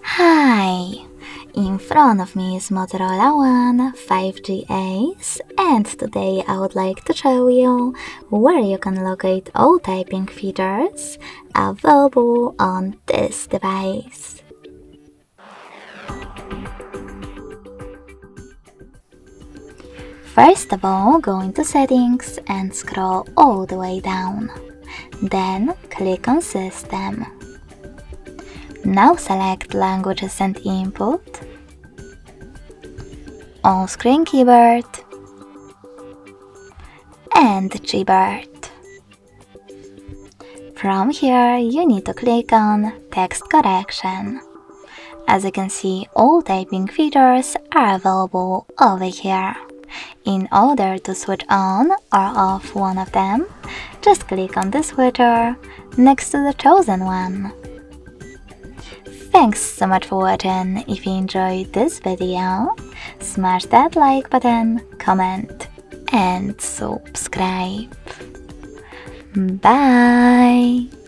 Hi! In front of me is Motorola One 5G Ace, and today I would like to show you where you can locate all typing features available on this device. First of all, go into Settings and scroll all the way down. Then click on System. Now select Languages and Input, On-Screen Keyboard, and Gboard. From here, you need to click on Text Correction. As you can see, all typing features are available over here. In order to switch on or off one of them, just click on the switcher next to the chosen one. Thanks so much for watching. If you enjoyed this video, smash that like button, comment, and subscribe. Bye!